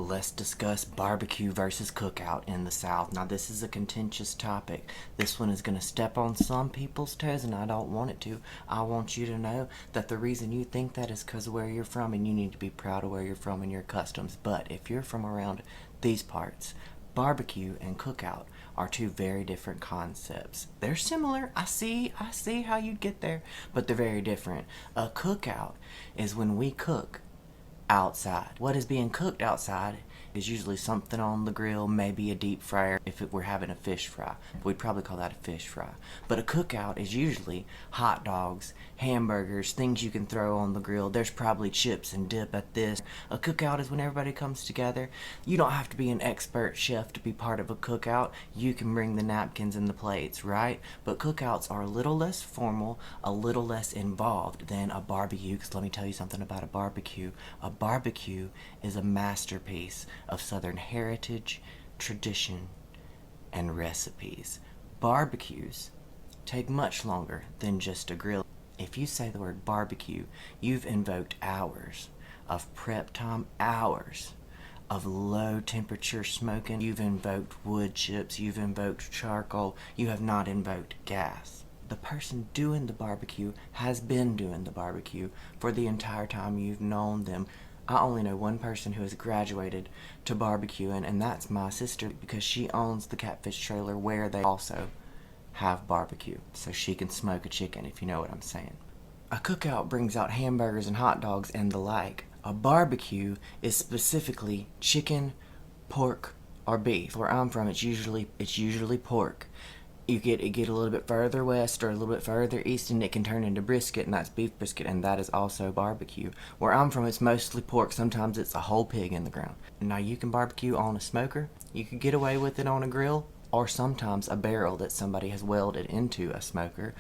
Let's discuss barbecue versus cookout in the South. Now, this is a contentious topic. This one is going to step on some people's toes, and I don't want it to. I want you to know that the reason you think that is because of where you're from, and you need to be proud of where you're from and your customs. But if you're from around these parts, barbecue and cookout are two very different concepts. They're similar. I see how you'd get there, but they're very different. A cookout is when we cook outside. What is being cooked outside is usually something on the grill, maybe a deep fryer if we're having a fish fry. We'd probably call that a fish fry. But a cookout is usually hot dogs, hamburgers, things you can throw on the grill. There's probably chips and dip at this. A cookout is when everybody comes together. You don't have to be an expert chef to be part of a cookout. You can bring the napkins and the plates, right? But cookouts are a little less formal, a little less involved than a barbecue, because let me tell you something about a barbecue. A barbecue is a masterpiece of Southern heritage, tradition, and recipes. Barbecues take much longer than just a grill. If you say the word barbecue, you've invoked hours of prep time, hours of low temperature smoking. You've invoked wood chips, you've invoked charcoal, you have not invoked gas. The person doing the barbecue has been doing the barbecue for the entire time you've known them. I only know one person who has graduated to barbecuing, and that's my sister, because she owns the Catfish trailer where they also have barbecue, so she can smoke a chicken, if you know what I'm saying. A cookout brings out hamburgers and hot dogs and the like. A barbecue is specifically chicken, pork, or beef. Where I'm from, it's usually pork. You get a little bit further west or a little bit further east, and it can turn into brisket, and that's beef brisket, and that is also barbecue. Where I'm from, it's mostly pork. Sometimes it's a whole pig in the ground. Now, you can barbecue on a smoker. You can get away with it on a grill, or sometimes a barrel that somebody has welded into a smoker.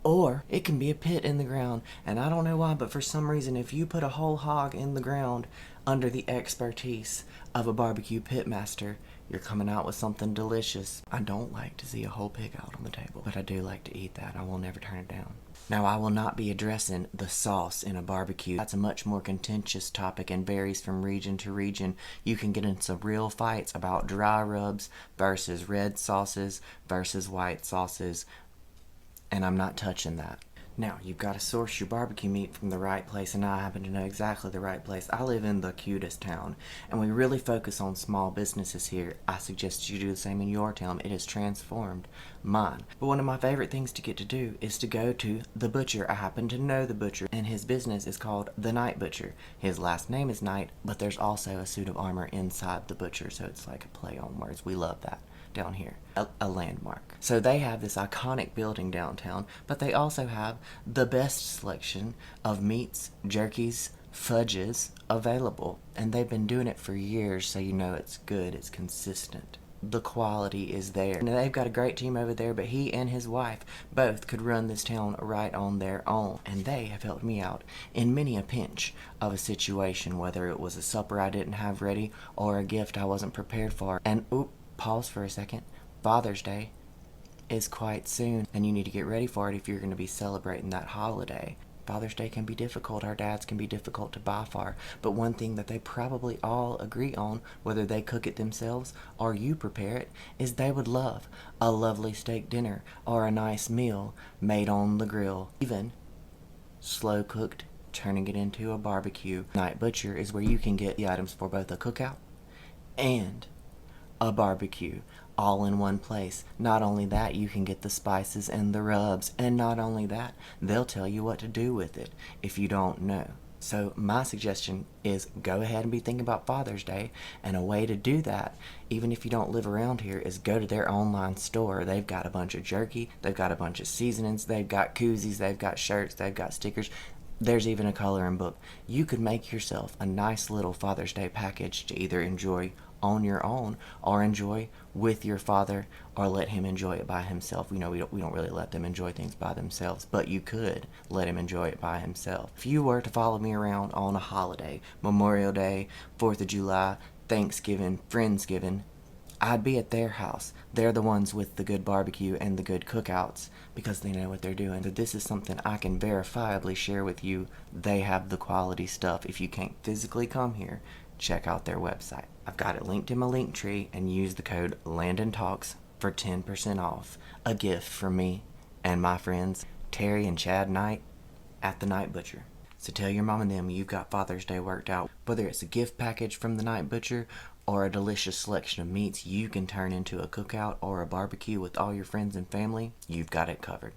Or it can be a pit in the ground, and I don't know why, but for some reason, if you put a whole hog in the ground under the expertise of a barbecue pit master, you're coming out with something delicious. I don't like to see a whole pig out on the table, but I do like to eat that. I will never turn it down. Now, I will not be addressing the sauce in a barbecue. That's a much more contentious topic and varies from region to region. You can get into some real fights about dry rubs versus red sauces versus white sauces, and I'm not touching that. Now, you've got to source your barbecue meat from the right place, and I happen to know exactly the right place. I live in the cutest town, and we really focus on small businesses here. I suggest you do the same in your town. It has transformed mine. But one of my favorite things to get to do is to go to the butcher. I happen to know the butcher, and his business is called the Night Butcher. His last name is Knight, but there's also a suit of armor inside the butcher, so it's like a play on words. We love that down here. A landmark. So they have this iconic building downtown, but they also have the best selection of meats, jerkies, fudges available. And they've been doing it for years, so you know it's good, it's consistent. The quality is there. Now, they've got a great team over there, but he and his wife both could run this town right on their own. And they have helped me out in many a pinch of a situation, whether it was a supper I didn't have ready or a gift I wasn't prepared for. And pause for a second. Father's Day is quite soon, and you need to get ready for it if you're going to be celebrating that holiday. Father's Day can be difficult. Our dads can be difficult to buy for. But one thing that they probably all agree on, whether they cook it themselves or you prepare it, is they would love a lovely steak dinner or a nice meal made on the grill. Even slow cooked, turning it into a barbecue. Night Butcher is where you can get the items for both a cookout and a barbecue all in one place. Not only that, you can get the spices and the rubs, and not only that, they'll tell you what to do with it if you don't know. So my suggestion is go ahead and be thinking about Father's Day, and a way to do that, even if you don't live around here, is go to their online store. They've got a bunch of jerky, they've got a bunch of seasonings, they've got koozies, they've got shirts, they've got stickers. There's even a coloring book. You could make yourself a nice little Father's Day package to either enjoy on your own or enjoy with your father, or let him enjoy it by himself. We don't really let them enjoy things by themselves, but you could let him enjoy it by himself. If you were to follow me around on a holiday, Memorial Day, 4th of July, Thanksgiving, Friendsgiving, I'd be at their house. They're the ones with the good barbecue and the good cookouts because they know what they're doing. So this is something I can verifiably share with you. They have the quality stuff. If you can't physically come here check out their website. I've got it linked in my link tree, and use the code LandonTalks for 10% off. A gift from me and my friends Terry and Chad Knight at the Night Butcher. So tell your mom and them you've got Father's Day worked out. Whether it's a gift package from the Night Butcher or a delicious selection of meats you can turn into a cookout or a barbecue with all your friends and family, you've got it covered.